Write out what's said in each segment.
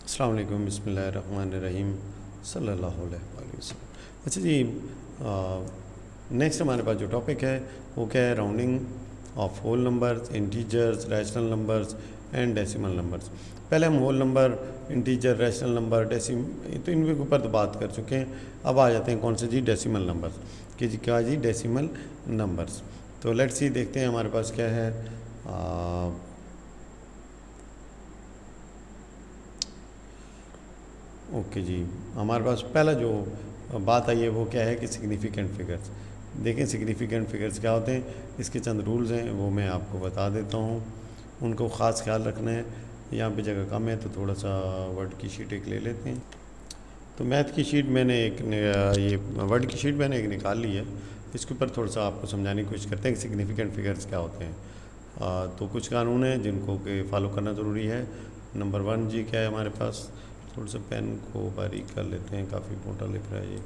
अस्सलाम वालेकुम बिस्मिल्लाहिर्रहमानिर्रहीम सल्लल्लाहु अलैहि वसल्लम। अच्छा जी, नेक्स्ट हमारे पास जो टॉपिक है वो क्या है? Rounding off whole numbers, integers, rational numbers and decimal numbers. पहले हम whole number, integer, rational number, decimal तो इनके ऊपर तो बात कर चुके हैं। अब आ जाते हैं कौन से जी? Decimal numbers. कि जी क्या जी? Decimal numbers. तो लेट्स सी, देखते हैं हमारे पास क्या है। ओके जी, हमारे पास पहला जो बात आई है वो क्या है कि सिग्निफिकेंट फिगर्स। देखें सिग्निफिकेंट फिगर्स क्या होते हैं, इसके चंद रूल्स हैं वो मैं आपको बता देता हूँ। उनको ख़ास ख्याल रखना है। यहाँ पे जगह कम है तो थोड़ा सा वर्ड की शीट एक ले लेते हैं। तो मैथ की शीट मैंने ये वर्ड की शीट मैंने एक निकाल ली है। इसके ऊपर थोड़ा सा आपको समझाने की कोशिश करते हैं कि सिग्निफिकेंट फिगर्स क्या होते हैं। तो कुछ कानून हैं जिनको कि फॉलो करना ज़रूरी है। नंबर 1 जी क्या है हमारे पास? थोड़ा सा पेन को बारीक कर लेते हैं, काफ़ी मोटा लिख रहा है ये।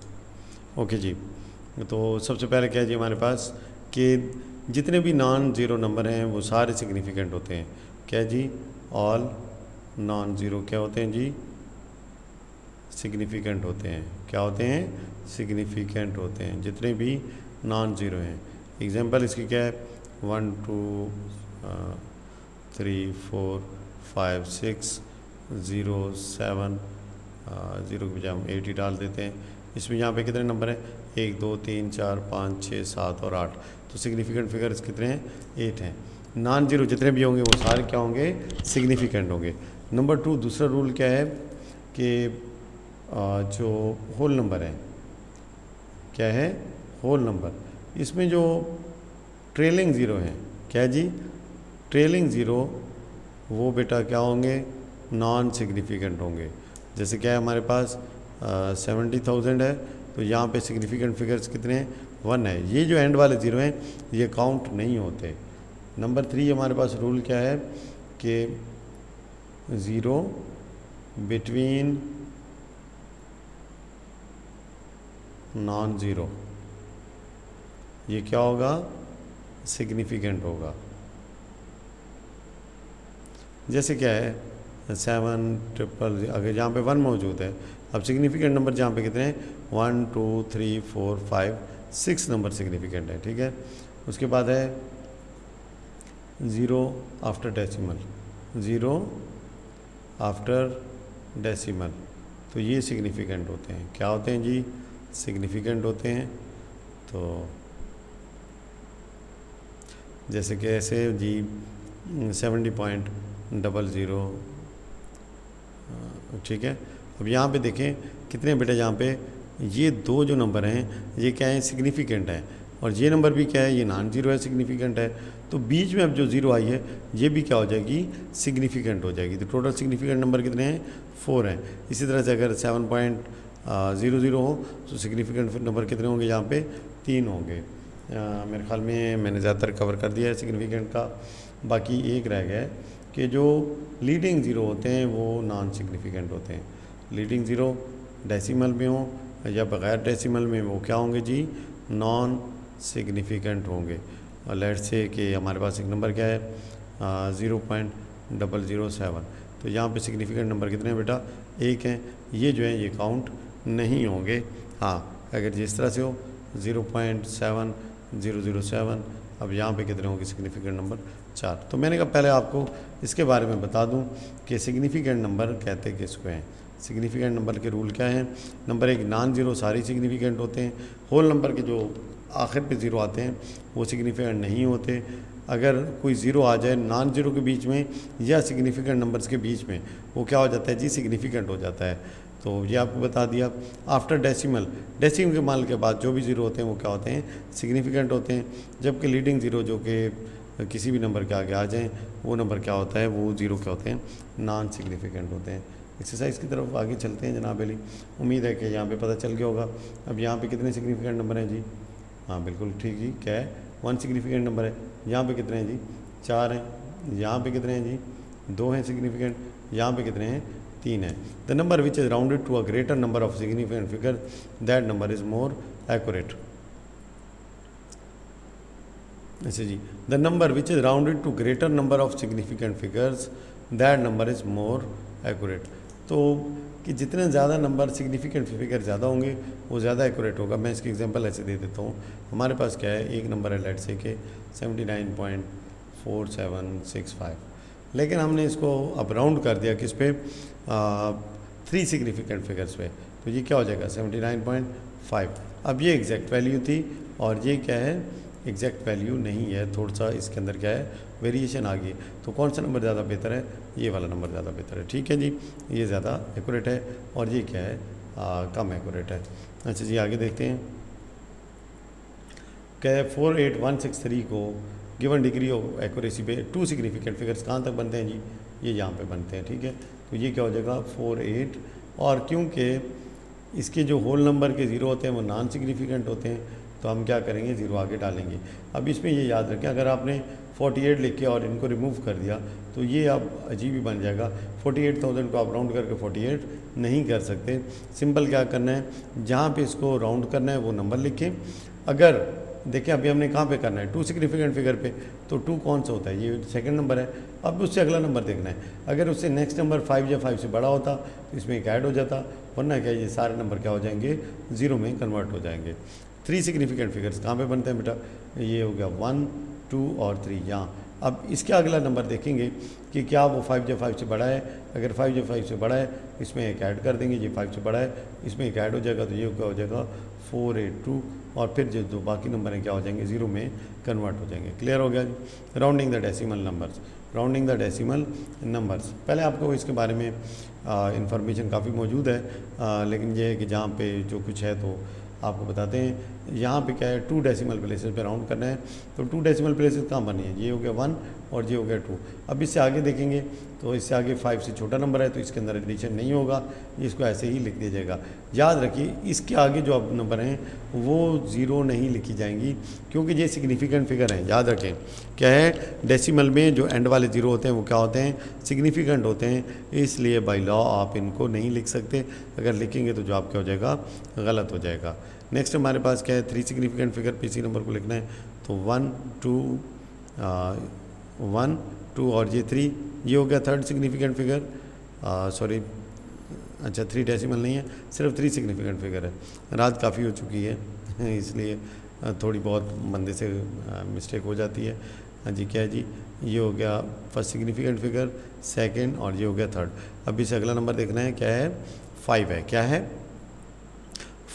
ओके जी, तो सबसे पहले क्या है जी हमारे पास कि जितने भी नॉन ज़ीरो नंबर हैं वो सारे सिग्निफिकेंट होते हैं। क्या जी? ऑल नॉन ज़ीरो क्या होते हैं जी? सिग्निफिकेंट होते हैं। क्या होते हैं? सिग्निफिकेंट होते हैं, जितने भी नॉन ज़ीरो हैं। एग्जांपल इसकी क्या है? 1 2 3 4 5 6 0 7 ज़ीरो के बजाय हम 8 ही डाल देते हैं। इसमें यहाँ पे कितने नंबर हैं? 1 2 3 4 5 6 7 और 8। तो सिग्निफिकेंट फिगर्स कितने हैं? 8 हैं। नॉन ज़ीरो जितने भी होंगे वो सारे क्या होंगे? सिग्निफिकेंट होंगे। नंबर 2, दूसरा रूल क्या है कि जो होल नंबर है, क्या है? होल नंबर, इसमें जो ट्रेलिंग ज़ीरो हैं, क्या जी? ट्रेलिंग ज़ीरो, वो बेटा क्या होंगे? नॉन सिग्निफिकेंट होंगे। जैसे क्या है हमारे पास 70,000 है, तो यहाँ पे सिग्निफिकेंट फिगर्स कितने हैं? 1 है। ये जो एंड वाले ज़ीरो हैं ये काउंट नहीं होते। नंबर 3 हमारे पास रूल क्या है कि ज़ीरो बिटवीन नॉन ज़ीरो, ये क्या होगा? सिग्निफिकेंट होगा। जैसे क्या है 7 ट्रिपल, अगर यहाँ पे 1 मौजूद है, अब सिग्निफिकेंट नंबर जहाँ पे कितने हैं? 1 2 3 4 5 6 नंबर सिग्निफिकेंट है। ठीक है। उसके बाद है zero after decimal, zero after decimal, तो ये सिग्निफिकेंट होते हैं। क्या होते हैं जी? सिग्निफिकेंट होते हैं। तो जैसे कि ऐसे जी 70.00, ठीक है। अब यहाँ पे देखें कितने बेटे, यहाँ पे ये दो जो नंबर हैं ये क्या है? सिग्निफिकेंट है। और ये नंबर भी क्या है? ये नॉन ज़ीरो है, सिग्निफिकेंट है। तो बीच में अब जो ज़ीरो आई है ये भी क्या हो जाएगी? सिग्निफिकेंट हो जाएगी। तो टोटल सिग्निफिकेंट नंबर कितने हैं? 4 हैं। इसी तरह से अगर 7.00 हो तो सिग्निफिकेंट नंबर कितने होंगे? यहाँ पे 3 होंगे। मेरे ख्याल में मैंने ज़्यादातर कवर कर दिया है सिग्निफिकेंट का। बाकी एक रह गया है कि जो लीडिंग ज़ीरो होते हैं वो नॉन सिग्निफिकेंट होते हैं। लीडिंग ज़ीरो डेसिमल में हो या बग़ैर डेसिमल में, वो क्या होंगे जी? नॉन सिग्निफिकेंट होंगे। और लेट्स से कि हमारे पास एक नंबर क्या है? 0.007। तो यहाँ पे सिग्निफिकेंट नंबर कितने हैं बेटा? 1 हैं। ये जो है ये काउंट नहीं होंगे। हाँ, अगर जिस तरह से हो 0.7007, अब यहाँ पे कितने होंगे सिग्निफिकेंट नंबर? 4। तो मैंने कहा पहले आपको इसके बारे में बता दूं कि सिग्निफिकेंट नंबर कहते किसको हैं। सिग्निफिकेंट नंबर के रूल क्या हैं? नंबर 1, नॉन ज़ीरो सारी सिग्निफिकेंट होते हैं। होल नंबर के जो आखिर पे ज़ीरो आते हैं वो सिग्निफिकेंट नहीं होते। अगर कोई ज़ीरो आ जाए नॉन ज़ीरो के बीच में या सिग्निफिकेंट नंबर्स के बीच में, वो क्या हो जाता है जी? सिग्निफिकेंट हो जाता है। तो ये आपको बता दिया। आफ्टर डेसिमल, डेसिमल के बाद जो भी ज़ीरो होते हैं वो क्या होते हैं? सिग्निफिकेंट होते हैं। जबकि लीडिंग ज़ीरो जो कि किसी भी नंबर के आगे आ जाएं वो नंबर क्या होता है? वो ज़ीरो क्या होते हैं? नॉन सिग्निफिकेंट होते हैं। एक्सरसाइज की तरफ आगे चलते हैं जनाब अली। उम्मीद है कि यहाँ पे पता चल गया होगा। अब यहाँ पे कितने सिग्निफिकेंट नंबर हैं जी? हाँ बिल्कुल ठीक जी, क्या है? 1 सिग्निफिकेंट नंबर है। यहाँ पे कितने हैं जी? 4 हैं। यहाँ पे कितने हैं जी? 2 हैं सिग्निफिकेंट। यहाँ पे कितने हैं? 3 है। The number which is rounded to a greater number of significant figure that number is more accurate. अच्छा जी, the number which is rounded to greater number of significant figures that number is more accurate. तो कि जितने ज़्यादा number significant figure ज़्यादा होंगे वो ज़्यादा एक्यूरेट होगा। मैं इसकी एग्जांपल ऐसे दे देता हूँ। हमारे पास क्या है, एक नंबर है लेट से के 79.4765, लेकिन हमने इसको अब राउंड कर दिया किस पे, 3 सिग्निफिकेंट फिगर्स पे, तो ये क्या हो जाएगा 79.5। अब ये एग्जैक्ट वैल्यू थी और ये क्या है, एग्जैक्ट वैल्यू नहीं है, थोड़ा सा इसके अंदर क्या है वेरिएशन आ गई। तो कौन सा नंबर ज़्यादा बेहतर है, ये वाला नंबर ज़्यादा बेहतर है। ठीक है जी, ये ज़्यादा एक्यूरेट है और ये क्या है कम एक्यूरेट है। अच्छा जी आगे देखते हैं। क्या है 48163 को गिवन डिग्री ऑफ एक्यूरेसी पे 2 सिग्निफिकेंट फिगर्स कहाँ तक बनते हैं जी, ये यहाँ पे बनते हैं। ठीक है, तो ये क्या हो जाएगा 48, और क्योंकि इसके जो होल नंबर के ज़ीरो होते हैं वो नॉन सिग्निफिकेंट होते हैं, तो हम क्या करेंगे, ज़ीरो आगे डालेंगे। अब इसमें ये याद रखें, अगर आपने 48 लिख के और इनको रिमूव कर दिया तो ये अब अजीब ही बन जाएगा। 48,000 को आप राउंड करके 48 नहीं कर सकते। सिंपल क्या करना है, जहाँ पे इसको राउंड करना है वो नंबर लिखें। अगर देखिए अभी हमने कहाँ पे करना है, 2 सिग्निफिकेंट फिगर पे, तो 2 कौन सा होता है, ये सेकंड नंबर है। अब उससे अगला नंबर देखना है, अगर उससे नेक्स्ट नंबर 5 या 5 से बड़ा होता तो इसमें एक ऐड हो जाता, वरना क्या ये सारे नंबर क्या हो जाएंगे, ज़ीरो में कन्वर्ट हो जाएंगे। 3 सिग्निफिकेंट फिगर्स कहाँ पे बनते हैं बेटा, ये हो गया 1, 2 और 3 यहाँ। अब इसके अगला नंबर देखेंगे कि क्या वो 5 या 5 से बड़ा है। अगर 5 या 5 से बड़ा है इसमें एक ऐड कर देंगे, ये 5 से बड़ा है इसमें एक ऐड हो जाएगा, तो ये क्या हो जाएगा 482, और फिर जो बाकी नंबर हैं क्या हो जाएंगे, ज़ीरो में कन्वर्ट हो जाएंगे। क्लियर हो गया जी। Rounding the decimal numbers, rounding the decimal numbers, पहले आपको इसके बारे में इंफॉर्मेशन काफ़ी मौजूद है, लेकिन ये है कि जहाँ पे जो कुछ है तो आपको बताते हैं। यहाँ पे क्या है, 2 डेसिमल प्लेसेस पे राउंड करना है, तो 2 डेसिमल प्लेसेस कहाँ बनी है, ये हो गया 1 और ये हो गया 2। अब इससे आगे देखेंगे तो इससे आगे 5 से छोटा नंबर है तो इसके अंदर एडिशन नहीं होगा, इसको ऐसे ही लिख दिया जाएगा। याद रखिए इसके आगे जो अब नंबर हैं वो ज़ीरो नहीं लिखी जाएंगी, क्योंकि ये सिग्निफिकेंट फिगर हैं। याद रखें क्या है, डेसिमल में जो एंड वाले ज़ीरो होते हैं वो क्या होते हैं, सिग्निफिकेंट होते हैं, इसलिए बाई लॉ आप इनको नहीं लिख सकते। अगर लिखेंगे तो जवाब क्या हो जाएगा, गलत हो जाएगा। नेक्स्ट हमारे पास क्या है, 3 सिग्निफिकेंट फिगर पे इसी नंबर को लिखना है, तो 1, 2 और ये 3, ये हो गया 3rd सिग्निफिकेंट फिगर। सॉरी, अच्छा 3 डेसिमल नहीं है, सिर्फ 3 सिग्निफिकेंट फिगर है। रात काफ़ी हो चुकी है इसलिए थोड़ी बहुत मंदे से मिस्टेक हो जाती है। हाँ जी, क्या है जी, ये हो गया 1st सिग्निफिकेंट फिगर, 2nd और ये हो गया 3rd। अब इसे अगला नंबर देखना है, क्या है 5 है, क्या है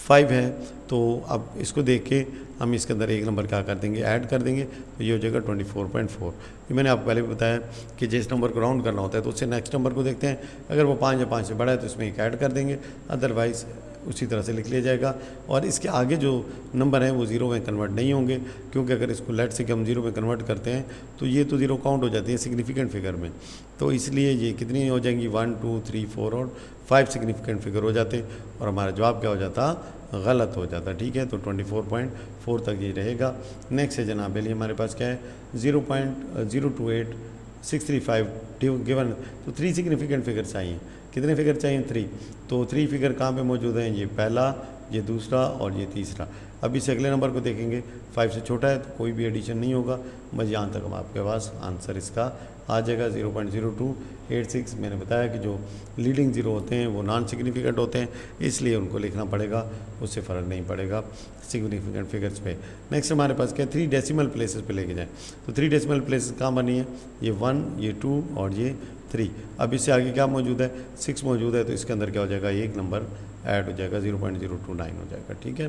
5 है। तो अब इसको देख के हम इसके अंदर एक नंबर क्या कर देंगे, ऐड कर देंगे, तो ये हो जाएगा 24.4। ये मैंने आपको पहले भी बताया कि जिस नंबर को राउंड करना होता है तो उससे नेक्स्ट नंबर को देखते हैं, अगर वो 5 या 5 से बड़ा है तो इसमें एक ऐड कर देंगे, अदरवाइज़ उसी तरह से लिख लिया जाएगा। और इसके आगे जो नंबर हैं वो ज़ीरो में कन्वर्ट नहीं होंगे, क्योंकि अगर इसको लेट से कि हम ज़ीरो में कन्वर्ट करते हैं तो ये तो ज़ीरो काउंट हो जाती है सिग्निफिकेंट फिगर में, तो इसलिए ये कितनी हो जाएंगी, 1, 2, 3, 4 और 5 सिग्निफिकेंट फिगर हो जाते और हमारा जवाब क्या हो जाता, गलत हो जाता। ठीक है, तो 24.4 तक ये रहेगा। नेक्स्ट है जनाब लिए हमारे पास क्या है, 0.028635 गिवन, तो 3 सिग्निफिकेंट फिगर चाहिए। कितने फिगर चाहिए, 3। तो 3 फिगर कहाँ पे मौजूद हैं, ये पहला, ये दूसरा और ये तीसरा। अब इस अगले नंबर को देखेंगे, 5 से छोटा है तो कोई भी एडिशन नहीं होगा, बस यहाँ तक हम आपके पास आंसर इसका आ जाएगा 0.0286। मैंने बताया कि जो लीडिंग ज़ीरो होते हैं वो नॉन सिग्निफिकेंट होते हैं, इसलिए उनको लिखना पड़ेगा, उससे फ़र्क नहीं पड़ेगा सिग्निफिकेंट फिगर्स पे। नेक्स्ट हमारे पास क्या है, 3 डेसिमल प्लेसेस पे लेके जाएं, तो 3 डेसिमल प्लेसेस कहाँ बनी है, ये 1, ये 2 और ये 3। अब इससे आगे क्या मौजूद है, 6 मौजूद है, तो इसके अंदर क्या हो जाएगा, एक नंबर ऐड हो जाएगा, 0.029 हो जाएगा। ठीक है,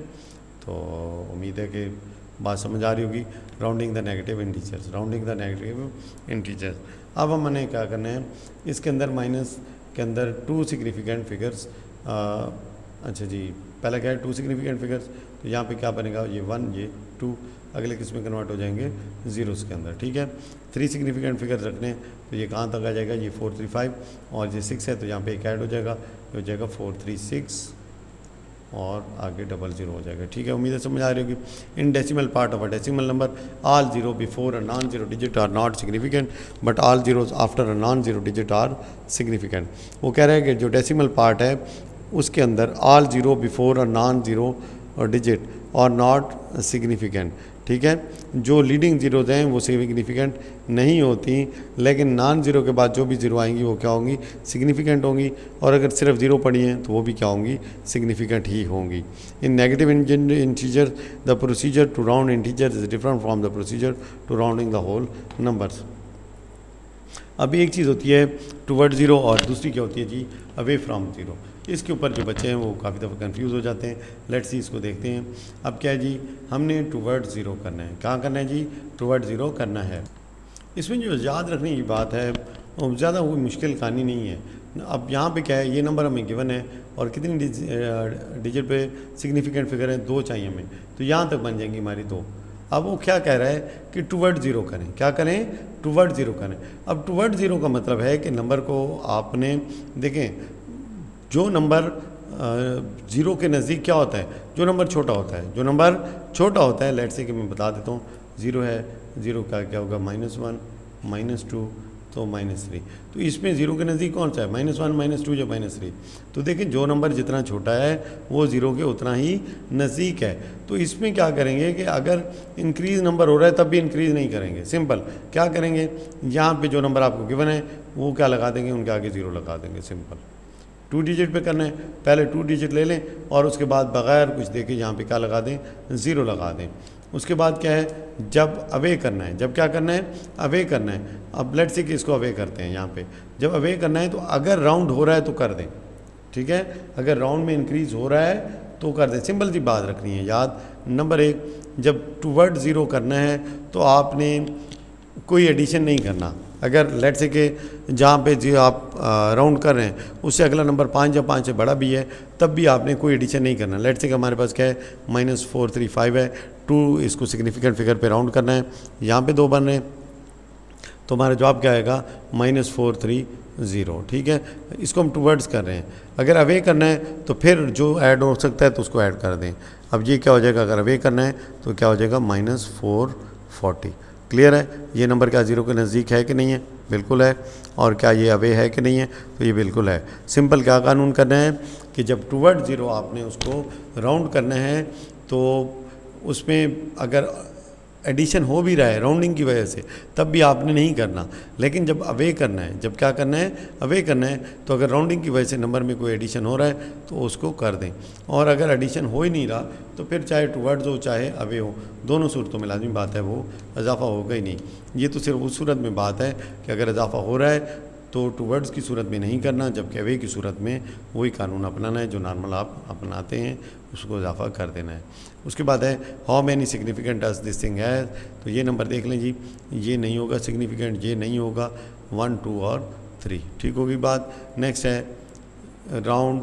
तो उम्मीद है कि बात समझ आ रही होगी। Rounding the negative integers, rounding the negative integers. अब हमने क्या करना है, इसके अंदर माइनस के अंदर 2 सिग्निफिकेंट फिगर्स, अच्छा जी पहला क्या है 2 सिग्निफिकेंट फिगर्स, तो यहाँ पे क्या बनेगा, ये 1, ये 2, अगले किस में कन्वर्ट हो जाएंगे, ज़ीरोस के अंदर। ठीक है, 3 सिग्निफिकेंट फिगर्स रखने, तो ये कहाँ तक आ जाएगा, ये 435 और ये 6 है, तो यहाँ पे एक ऐड हो जाएगा, ये हो जाएगा 436 और आगे 00 हो जाएगा। ठीक है, उम्मीद है समझ आ रही होगी। In decimal part of a decimal number, all zero before a non zero digit are not significant but all zeros after a non zero digit are significant. वो कह रहे हैं कि जो डेसिमल पार्ट है उसके अंदर all zero before a non zero digit और नॉट सिग्निफिकेंट, ठीक है। जो लीडिंग ज़ीरोज़ हैं वो सिग्निफिकेंट नहीं होती, लेकिन नॉन ज़ीरो के बाद जो भी ज़ीरो आएंगी वो क्या होंगी, सिग्निफिकेंट होंगी। और अगर सिर्फ ज़ीरो पड़ी हैं तो वो भी क्या होंगी, सिग्निफिकेंट ही होंगी। In negative integer the procedure to round integer is different from the procedure to rounding the whole numbers. अभी एक चीज़ होती है टुवर्ड ज़ीरो और दूसरी क्या होती है जी, अवे फ्रॉम ज़ीरो। इसके ऊपर जो बच्चे हैं वो काफ़ी दफ़ा कंफ्यूज हो जाते हैं। लेट्स सी इसको देखते हैं। अब क्या है जी, हमने टुवर्ड ज़ीरो करना है। कहाँ करना है जी, टुवर्ड ज़ीरो करना है। इसमें जो याद रखने की बात है ज़्यादा कोई मुश्किल कहानी नहीं है। अब यहाँ पे क्या है, ये नंबर हमें गिवन है और कितनी डिजिट पे सिग्निफिकेंट फिगर है, 2 चाहिए हमें, तो यहाँ तक बन जाएंगी हमारी 2। अब वो क्या कह रहा है कि टुवर्ड ज़ीरो करें। क्या करें, टुवर्ड ज़ीरो करें। अब टुवर्ड ज़ीरो का मतलब है कि नंबर को आपने देखें, जो नंबर ज़ीरो के नज़दीक क्या होता है, जो नंबर छोटा होता है, जो नंबर छोटा होता है, लेट्स से कि मैं बता देता हूँ, ज़ीरो है, ज़ीरो का क्या होगा, -1 -2 तो -3। तो इसमें ज़ीरो के नज़दीक कौन सा है, -1 -2 या -3। तो देखिए जो नंबर जितना छोटा है वो ज़ीरो के उतना ही नज़दीक है। तो इसमें क्या करेंगे कि अगर इंक्रीज़ नंबर हो रहा है तब भी इंक्रीज़ नहीं करेंगे, सिंपल क्या करेंगे, यहाँ पे जो नंबर आपको गिवन है वो क्या लगा देंगे, उनके आगे ज़ीरो लगा देंगे, सिंपल। 2 डिजिट पे करना है, पहले 2 डिजिट ले लें और उसके बाद बग़ैर कुछ देखे यहाँ पे क्या लगा दें, ज़ीरो लगा दें। उसके बाद क्या है, जब अवे करना है, जब क्या करना है, अवे करना है। अब लेट्स से कि इसको अवे करते हैं यहाँ पे, जब अवे करना है तो अगर राउंड हो रहा है तो कर दें, ठीक है। अगर राउंड में इंक्रीज़ हो रहा है तो कर दें, सिंपल सी बात रखनी है याद। नंबर 1, जब टुवर्ड ज़ीरो करना है तो आपने कोई एडिशन नहीं करना। अगर लेट्स से कि जहाँ पे जो आप राउंड कर रहे हैं उससे अगला नंबर 5 या 5 से बड़ा भी है तब भी आपने कोई एडिशन नहीं करना। लेट्स से कि हमारे पास क्या है, -435 है, 2 इसको सिग्निफिकेंट फिगर पे राउंड करना है, यहाँ पे 2 बन रहे हैं, तो हमारा जवाब क्या आएगा, -430, ठीक है। इसको हम टुवर्ड्स कर रहे हैं। अगर अवे करना है तो फिर जो ऐड हो सकता है तो उसको ऐड कर दें। अब ये क्या हो जाएगा, अगर अवे करना है तो क्या हो जाएगा, -440। क्लियर है, ये नंबर क्या ज़ीरो के नज़दीक है कि नहीं है, बिल्कुल है। और क्या ये अवे है कि नहीं है, तो ये बिल्कुल है। सिंपल क्या कानून करना है कि जब टुवर्ड ज़ीरो आपने उसको राउंड करना है तो उसमें अगर एडिशन हो भी रहा है राउंडिंग की वजह से तब भी आपने नहीं करना। लेकिन जब अवे करना है, जब क्या करना है, अवे करना है, तो अगर राउंडिंग की वजह से नंबर में कोई एडिशन हो रहा है तो उसको कर दें। और अगर एडिशन हो ही नहीं रहा तो फिर चाहे टुवर्ड्स हो चाहे अवे हो, दोनों सूरतों में लाजमी बात है वो इजाफा होगा ही नहीं। ये तो सिर्फ उस सूरत में बात है कि अगर इजाफा हो रहा है तो टुवर्ड्स की सूरत में नहीं करना, जबकि अवे की सूरत में वही कानून अपनाना है जो नॉर्मल आप अपनाते हैं, उसको इजाफा कर देना है। उसके बाद है how many significant does this thing है, तो ये नंबर देख लें जी, ये नहीं होगा सिग्निफिकेंट, ये नहीं होगा, 1 2 और 3, ठीक होगी बात। नेक्स्ट है राउंड,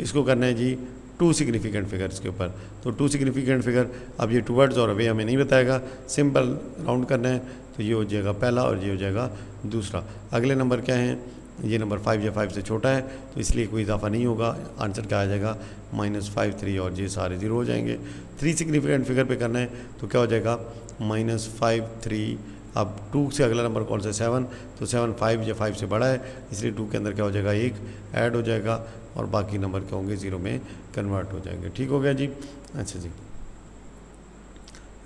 इसको करना है जी 2 सिग्निफिकेंट फिगर्स के ऊपर, तो 2 सिग्निफिकेंट फिगर, अब ये टुवर्ड्स और अवे हमें नहीं बताएगा, सिंपल राउंड करना है, तो ये हो जाएगा पहला और ये हो जाएगा दूसरा। अगले नंबर क्या है, ये नंबर 5 या 5 से छोटा है तो इसलिए कोई इजाफा नहीं होगा, आंसर क्या आ जाएगा, -5 3 और ये सारे 0 हो जाएंगे। 3 सिग्निफिकेंट फिगर पे करना है तो क्या हो जाएगा, -5 3। अब 2 से अगला नंबर कौन सा, 7, तो 7 5 या 5 से बड़ा है, इसलिए 2 के अंदर क्या हो जाएगा, 1 ऐड हो जाएगा और बाकी नंबर क्या होंगे, 0 में कन्वर्ट हो जाएंगे। ठीक हो गया जी। अच्छा जी,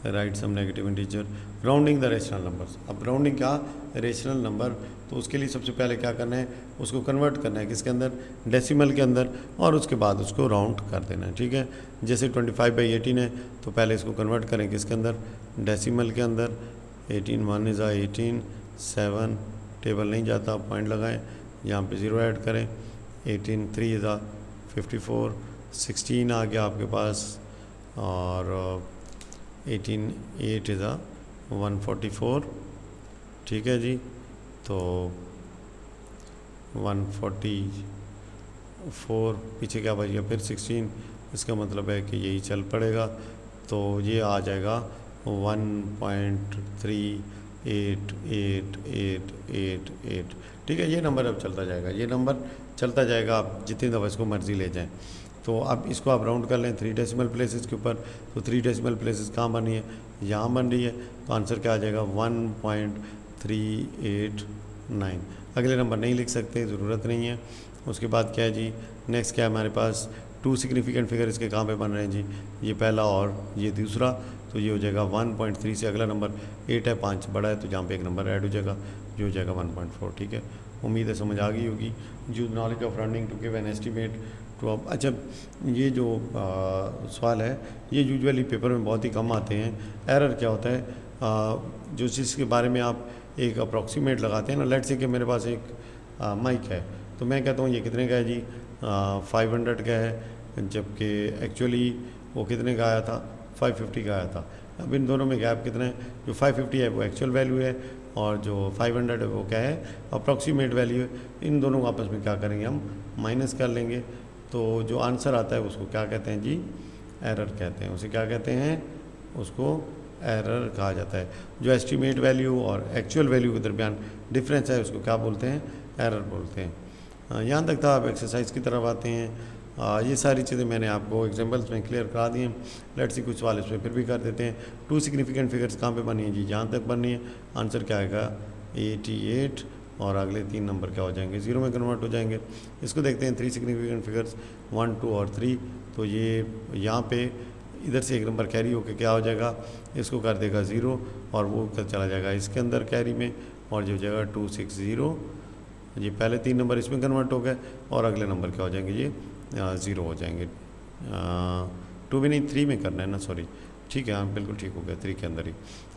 right some negative integer, rounding the rational numbers. अब राउंडिंग क्या, रेशनल नंबर, तो उसके लिए सबसे पहले क्या करना है, उसको कन्वर्ट करना है किसके अंदर, डेसिमल के अंदर, और उसके बाद उसको राउंड कर देना है। ठीक है, जैसे 25/18 है तो पहले इसको कन्वर्ट करें किसके अंदर, डेसिमल के अंदर। 18 1 इज़ 18, 7 टेबल नहीं जाता, पॉइंट लगाएं, यहाँ पे 0 ऐड करें, 18 3 इज़ 54, 16 आ गया आपके पास, और 18 8 इज़ 144। ठीक है जी, तो 144 पीछे क्या बच गया, फिर 16, इसका मतलब है कि यही चल पड़ेगा, तो ये आ जाएगा 1.388888। ठीक है, ये नंबर अब चलता जाएगा, ये नंबर चलता जाएगा, आप जितनी दफ़ा इसको मर्ज़ी ले जाएं। तो अब इसको आप राउंड कर लें 3 डेसिमल प्लेसेस के ऊपर, तो 3 डेसिमल प्लेसेस कहाँ बन रही है, यहाँ बन रही है, तो आंसर क्या आ जाएगा, 1.389। अगले नंबर नहीं लिख सकते, ज़रूरत नहीं है। उसके बाद क्या है जी, नेक्स्ट क्या है हमारे पास, 2 सिग्निफिकेंट फिगर इसके कहाँ पे बन रहे हैं जी, ये पहला और ये दूसरा, तो ये हो जाएगा 1.3 से अगला नंबर 8 है, 5 बड़ा है, तो जहाँ पे एक नंबर ऐड हो जाएगा, ये हो जाएगा 1.4। ठीक है, उम्मीद है समझ आ गई होगी। Use knowledge of rounding to give an estimate to अब। अच्छा, ये जो सवाल है ये यूजुअली पेपर में बहुत ही कम आते हैं। एरर क्या होता है, जो चीज़ के बारे में आप एक अप्रॉक्सीमेट लगाते हैं ना, लेट्स से कि मेरे पास एक माइक है, तो मैं कहता हूँ ये कितने का है जी, 500 का है, जबकि एक्चुअली वो कितने का आया था, 550 का आया था। अब इन दोनों में गैप कितना है, जो 550 है वो एक्चुअल वैल्यू है और जो 500 है वो क्या है, अप्रॉक्सीमेट वैल्यू है। इन दोनों को आपस में क्या करेंगे, हम माइनस कर लेंगे, तो जो आंसर आता है उसको क्या कहते हैं जी, एरर कहते हैं। उसे क्या कहते हैं, उसको एरर कहा जाता है। जो एस्टीमेट वैल्यू और एक्चुअल वैल्यू के दरमियान डिफरेंस है उसको क्या बोलते हैं, एरर बोलते हैं। यहाँ तक था। आप एक्सरसाइज की तरफ आते हैं। ये सारी चीज़ें मैंने आपको एग्जांपल्स में क्लियर करा दी हैं। लेट्स सी कुछ सवाल इसमें फिर भी कर देते हैं। 2 सिग्निफिकेंट फिगर्स कहाँ पे बनी है जी, यहाँ तक बनी है। आंसर क्या आएगा, 88, और अगले 3 नंबर क्या हो जाएंगे, 0 में कन्वर्ट हो जाएंगे। इसको देखते हैं 3 सिग्निफिकेंट फिगर्स 1, 2 और 3। तो ये यहाँ पे इधर से एक नंबर कैरी होकर क्या हो जाएगा, इसको कर देगा 0 और वो चला जाएगा इसके अंदर कैरी में, और जो हो जाएगा 260। ये पहले 3 नंबर इसमें कन्वर्ट हो गए और अगले नंबर क्या हो जाएंगे, ये 0 हो जाएंगे। 2 भी नहीं, 3 में करना है ना, सॉरी। ठीक है, हाँ बिल्कुल ठीक हो गया, 3 के अंदर ही।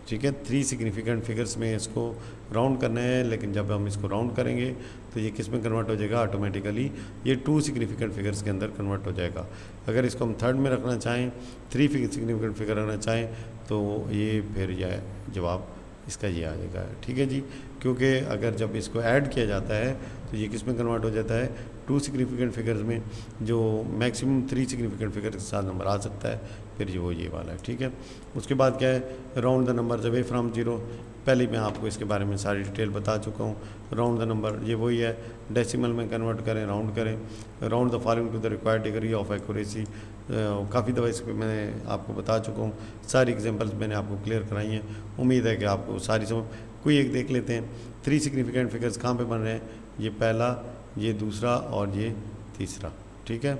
ठीक है, 3 सिग्निफिकेंट फिगर्स में इसको राउंड करना है, लेकिन जब हम इसको राउंड करेंगे तो ये किस में कन्वर्ट हो जाएगा, ऑटोमेटिकली ये 2 सिग्निफिकेंट फिगर्स के अंदर कन्वर्ट हो जाएगा। अगर इसको हम थर्ड में रखना चाहें, 3 सिग्निफिकेंट फिगर रखना चाहें, तो ये फिर यह जवाब इसका ये आ जाएगा। ठीक है जी, क्योंकि अगर जब इसको ऐड किया जाता है तो ये किस में कन्वर्ट हो जाता है, 2 सिग्निफिकेंट फिगर्स में, जो मैक्सिमम 3 सिग्निफिकेंट फिगर के साथ नंबर आ सकता है, फिर ये वाला है। ठीक है, उसके बाद क्या है, round the number away from 0। पहले मैं आपको इसके बारे में सारी डिटेल बता चुका हूँ। राउंड द नंबर ये वही है, डेसिमल में कन्वर्ट करें, राउंड करें। Round the following to the required degree of accuracy. काफ़ी दफ़ा इस पर मैं आपको बता चुका हूँ, सारी एग्जांपल्स मैंने आपको क्लियर कराई हैं। उम्मीद है कि आपको सारी समझ। कोई एक देख लेते हैं, 3 सिग्निफिकेंट फिगर्स कहाँ पे बन रहे हैं, ये पहला, ये दूसरा और ये तीसरा। ठीक है,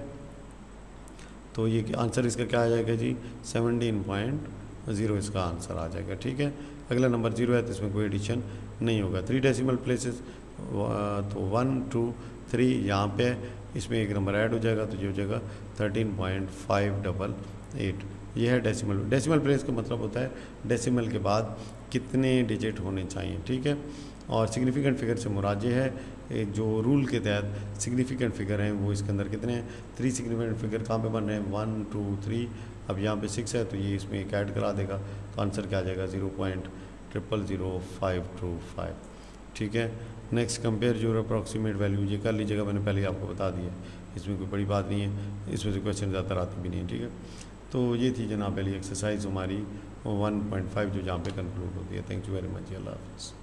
तो ये आंसर इसका क्या आ जाएगा जी, 17.0 इसका आंसर आ जाएगा। ठीक है, अगला नंबर 0 है तो इसमें कोई एडिशन नहीं होगा। 3 डेसिमल प्लेसेस, तो 1, 2, 3 यहाँ पे है, इसमें एक नंबर ऐड हो जाएगा, तो ये हो जाएगा 13.588। ये है डेसिमल। डेसिमल प्लेस का मतलब होता है डेसिमल के बाद कितने डिजिट होने चाहिए। ठीक है, और सिग्निफिकेंट फिगर से मुराद ये है, जो रूल के तहत सिग्निफिकेंट फिगर हैं वो इसके अंदर कितने हैं, 3 सिग्निफिकेंट फिगर कहाँ पे बन रहे हैं, 1, 2, 3। अब यहाँ पे 6 है तो ये इसमें एक ऐड करा देगा, तो आंसर क्या आ जाएगा, 0.000525। ठीक है, next compare your approximate value. ये कर लीजिएगा, मैंने पहले आपको बता दिया, इसमें कोई बड़ी बात नहीं है, इसमें से क्वेश्चन ज़्यादा आते भी नहीं है। ठीक है, तो ये थी जनाब पहली एक्सरसाइज हमारी 1.5 जो जहाँ पे कंक्लूड होती है। थैंक यू वेरी मच, अल्लाह हाफ़िज़।